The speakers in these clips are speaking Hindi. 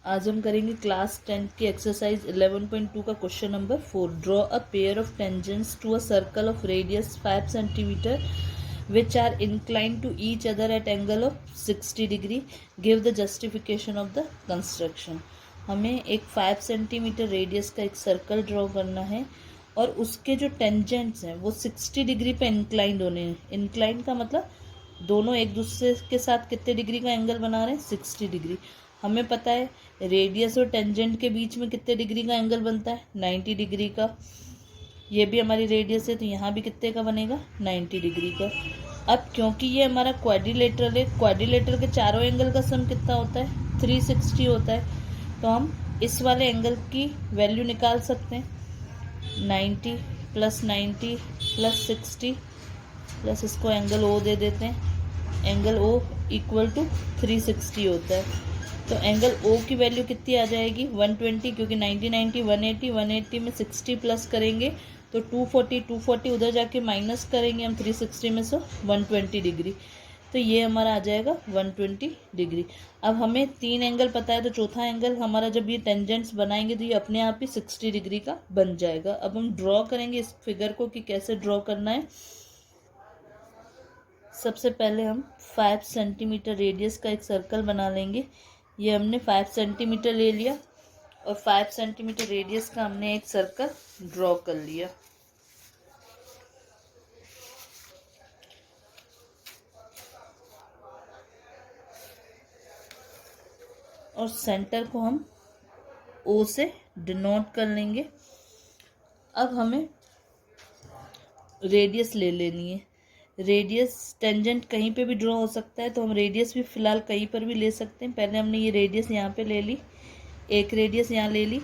आज हम करेंगे क्लास 10 की एक्सरसाइज 11.2 का question number 4। Draw a pair of tangents to a circle of radius 5 centimetre which are inclined to each other at angle of 60 degree. Give the justification of the construction. हमें एक 5 सेंटीमीटर रेडियस का एक सर्कल ड्रॉ करना है और उसके जो टेंजेंट्स हैं वो 60 डिग्री पे इंक्लाइंड होने हैं। इंक्लाइंड का मतलब दोनों एक दूसरे के साथ कितने डिग्री का एंगल बना रहे हैं, 60 डिग्री। हमें पता है रेडियस और टेंजेंट के बीच में कितने डिग्री का एंगल बनता है, 90 डिग्री का। ये भी हमारी रेडियस है तो यहाँ भी कितने का बनेगा, 90 डिग्री का। अब क्योंकि ये हमारा क्वाड्रिलेटरल है, क्वाड्रिलेटरल के चारों एंगल का सम कितना होता है, 360 होता है। तो हम इस वाले एंगल की वैल्यू निकाल सकते हैं, 90 प्लस 90 प्लस 60 प्लस इसको एंगल ओ दे देते हैं। एंगल ओ इक्वल टू 360 होता है। तो एंगल ओ की वैल्यू कितनी आ जाएगी, 120, क्योंकि 90 90 180, 180 में 60 प्लस करेंगे तो 240, 240 उधर जाके माइनस करेंगे हम 360 में से 120 डिग्री। तो ये हमारा आ जाएगा 120 डिग्री। अब हमें 3 एंगल पता है तो चौथा एंगल हमारा जब ये टेंजेंट्स बनाएंगे तो ये अपने आप ही 60 डिग्री का बन जाएगा। अब हम ड्रॉ करेंगे इस फिगर को कि कैसे ड्रॉ करना है। सबसे पहले हम 5 सेंटीमीटर रेडियस का एक सर्कल बना लेंगे। ये हमने 5 सेंटीमीटर ले लिया और 5 सेंटीमीटर रेडियस का हमने एक सर्कल ड्रॉ कर लिया। और सेंटर को हम ओ से डिनोट कर लेंगे। अब हमें रेडियस ले लेनी है। रेडियस टेंजेंट कहीं पे भी ड्रॉ हो सकता है तो हम रेडियस भी फ़िलहाल कहीं पर भी ले सकते हैं। पहले हमने ये रेडियस यहाँ पे ले ली, एक रेडियस यहाँ ले ली।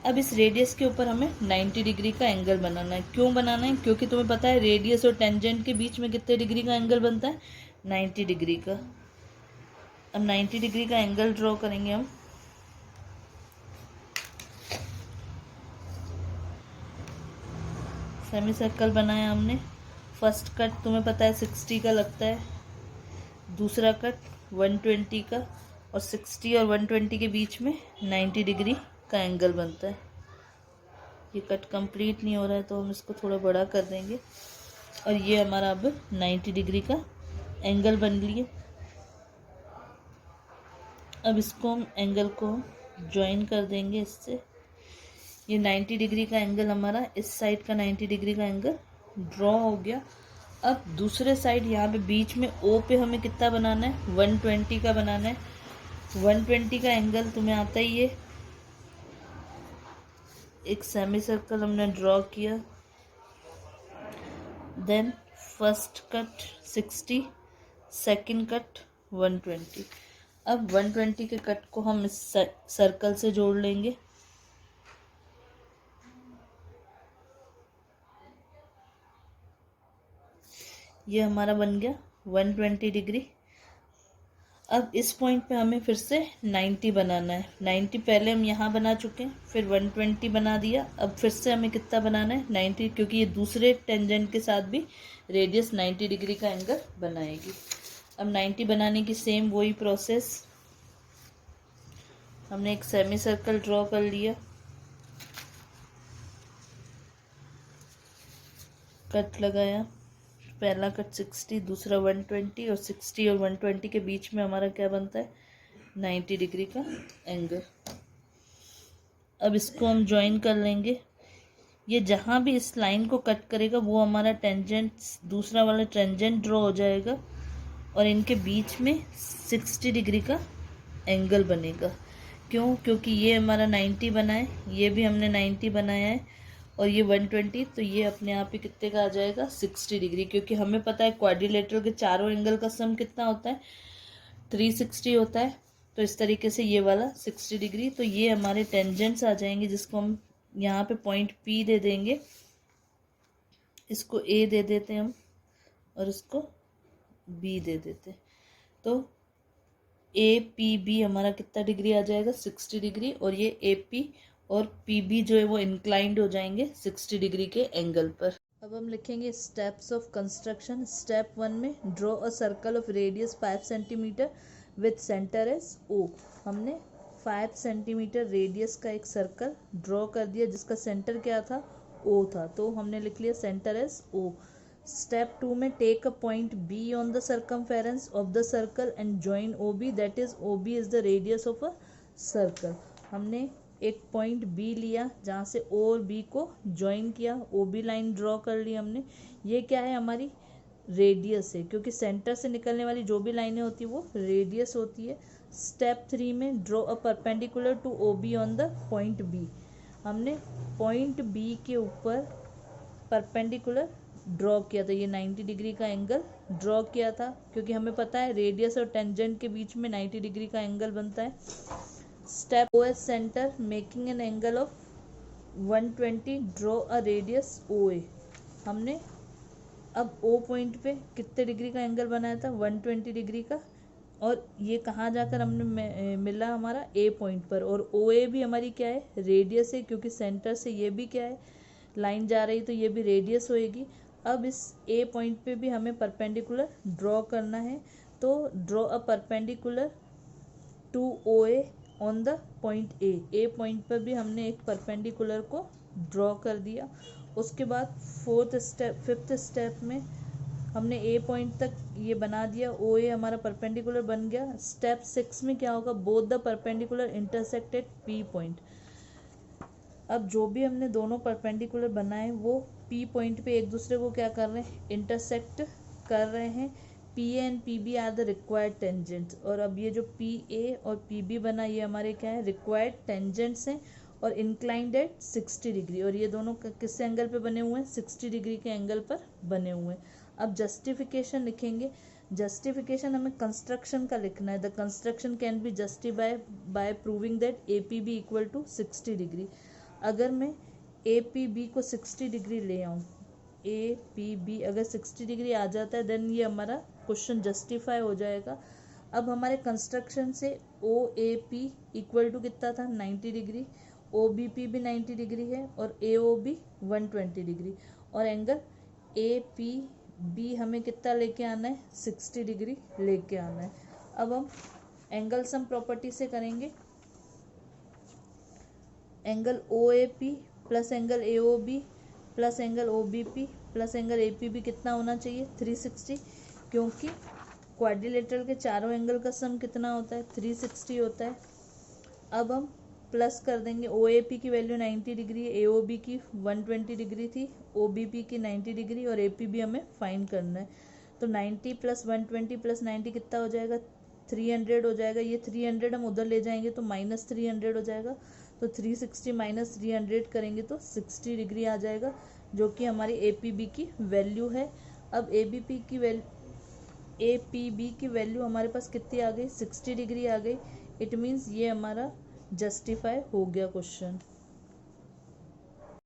अब इस रेडियस के ऊपर हमें 90 डिग्री का एंगल बनाना है। क्यों बनाना है, क्योंकि तुम्हें पता है रेडियस और टेंजेंट के बीच में कितने डिग्री का एंगल बनता है, 90 डिग्री का। अब 90 डिग्री का एंगल ड्रॉ करेंगे हम। सेमी सर्कल बनाया हमने। फर्स्ट कट तुम्हें पता है 60 का लगता है, दूसरा कट 120 का, और 60 और 120 के बीच में 90 डिग्री का एंगल बनता है। ये कट कंप्लीट नहीं हो रहा है तो हम इसको थोड़ा बड़ा कर देंगे और ये हमारा अब 90 डिग्री का एंगल बन लिए। अब इसको हम एंगल को ज्वाइन कर देंगे इससे। ये 90 डिग्री का एंगल हमारा, इस साइड का 90 डिग्री का एंगल ड्रॉ हो गया। अब दूसरे साइड यहाँ पे बीच में ओ पे हमें कितना बनाना है, 120 का बनाना है। 120 का एंगल तुम्हें आता ही है। एक सेमी सर्कल हमने ड्रॉ किया, then first cut 60, second cut 120। अब 120 के कट को हम इस सर्कल से जोड़ लेंगे। ये हमारा बन गया 120 डिग्री। अब इस पॉइंट पे हमें फिर से 90 बनाना है। 90 पहले हम यहाँ बना चुके हैं, फिर 120 बना दिया। अब फिर से हमें कितना बनाना है, 90, क्योंकि ये दूसरे टेंजेंट के साथ भी रेडियस 90 डिग्री का एंगल बनाएगी। अब 90 बनाने की सेम वही प्रोसेस। हमने एक सेमी सर्कल ड्रॉ कर लिया, कट लगाया। पहला कट 60, दूसरा 120, और 60 और 120 के बीच में हमारा क्या बनता है, 90 डिग्री का एंगल। अब इसको हम ज्वाइन कर लेंगे। ये जहाँ भी इस लाइन को कट करेगा वो हमारा टेंजेंट, दूसरा वाला टेंजेंट ड्रॉ हो जाएगा और इनके बीच में 60 डिग्री का एंगल बनेगा। क्यों, क्योंकि ये हमारा 90 बना है, ये भी हमने 90 बनाया है, और ये 120, तो ये अपने आप ही कितने का आ जाएगा, 60 डिग्री। क्योंकि हमें पता है क्वाड्रिलेटरल के चारों एंगल का सम कितना होता है, 360 होता है। तो इस तरीके से ये वाला 60 डिग्री। तो ये हमारे टेंजेंट्स आ जाएंगे, जिसको हम यहाँ पे पॉइंट P दे देंगे, इसको A दे देते हैं हम, और इसको B दे देते हैं। तो APB हमारा कितना डिग्री आ जाएगा, 60 डिग्री। और ये AP और PB जो है वो इंक्लाइंड हो जाएंगे 60 डिग्री के एंगल पर। अब हम लिखेंगे स्टेप्स ऑफ कंस्ट्रक्शन। स्टेप 1 में draw a circle of radius 5 centimetre with centre as O। हमने 5 सेंटीमीटर रेडियस का एक सर्कल ड्रॉ कर दिया जिसका सेंटर क्या था, ओ था, तो हमने लिख लिया सेंटर एज ओ। स्टेप 2 में take a point B on the circumference of the circle and join O B, that is O B is the radius of a circle. हमने एक पॉइंट बी लिया जहाँ से ओ और बी को ज्वाइन किया, ओ बी लाइन ड्रॉ कर ली हमने। ये क्या है, हमारी रेडियस है, क्योंकि सेंटर से निकलने वाली जो भी लाइनें होती है वो रेडियस होती है। स्टेप 3 में draw a perpendicular to O B on the point B. हमने पॉइंट बी के ऊपर परपेंडिकुलर ड्रॉ किया था, ये 90 डिग्री का एंगल ड्रॉ किया था, क्योंकि हमें पता है रेडियस और टेंजेंट के बीच में 90 डिग्री का एंगल बनता है। Step O S center making an angle of 120, draw a radius O A. हमने अब ओ पॉइंट पे कितने डिग्री का एंगल बनाया था, 120 डिग्री का, और ये कहाँ जाकर हमने मिला, हमारा ए पॉइंट पर। और ओ ए भी हमारी क्या है, रेडियस है, क्योंकि सेंटर से ये भी क्या है, लाइन जा रही, तो ये भी रेडियस होएगी। अब इस ए पॉइंट पे भी हमें परपेंडिकुलर ड्रॉ करना है, तो draw a perpendicular to O A on the point A. A point पर भी हमने एक परपेंडिकुलर को ड्रॉ कर दिया। उसके बाद फिफ्थ स्टेप में हमने ए पॉइंट तक ये बना दिया, ओ ए हमारा परपेंडिकुलर बन गया। स्टेप 6 में क्या होगा, both the perpendicular intersect at P point. अब जो भी हमने दोनों परपेंडिकुलर बनाए वो पी पॉइंट पे एक दूसरे को क्या कर रहे हैं, इंटरसेक्ट कर रहे हैं। P A and P B are the required tangents. और अब ये जो पी ए और पी बी बना, ये हमारे क्या है, रिक्वायर्ड टेंजेंट्स हैं और इंक्लाइंड एट 60 डिग्री। और ये दोनों किस एंगल पे बने हुए हैं, 60 डिग्री के एंगल पर बने हुए हैं। अब जस्टिफिकेशन लिखेंगे। जस्टिफिकेशन हमें कंस्ट्रक्शन का लिखना है। The construction can be justify by proving that A P B equal to 60 degree. अगर मैं ए पी बी को 60 डिग्री ले आऊँ, ए पी बी अगर 60 डिग्री आ जाता है, देन ये हमारा क्वेश्चन जस्टिफाई हो जाएगा। अब हमारे कंस्ट्रक्शन से ओ ए पी इक्वल टू कितना था, 90 डिग्री, ओ बी पी भी 90 डिग्री है, और ए ओ बी 120 डिग्री, और एंगल ए पी बी हमें कितना लेके आना है, 60 डिग्री लेके आना है। अब हम एंगल सम प्रॉपर्टी से करेंगे। Angle O A P plus angle A O B plus angle O B P plus angle A P B कितना होना चाहिए, 360, क्योंकि क्वाड्रिलेटरल के चारों एंगल का सम कितना होता है, 360 होता है। अब हम प्लस कर देंगे, ओ ए पी की वैल्यू 90 डिग्री है, ए ओ बी की 120 डिग्री थी, ओ बी पी की 90 डिग्री, और ए पी बी हमें फाइंड करना है। तो 90 प्लस 120 प्लस 90 कितना हो जाएगा, 300 हो जाएगा। ये 300 हम उधर ले जाएंगे तो माइनस 300 हो जाएगा, तो 360 माइनस 300 करेंगे तो 60 डिग्री आ जाएगा, जो कि हमारी ए पी बी की वैल्यू है। अब ए बी पी की ए पी बी की वैल्यू हमारे पास कितनी आ गई, 60 डिग्री आ गई। इट मीन्स ये हमारा जस्टिफाई हो गया क्वेश्चन।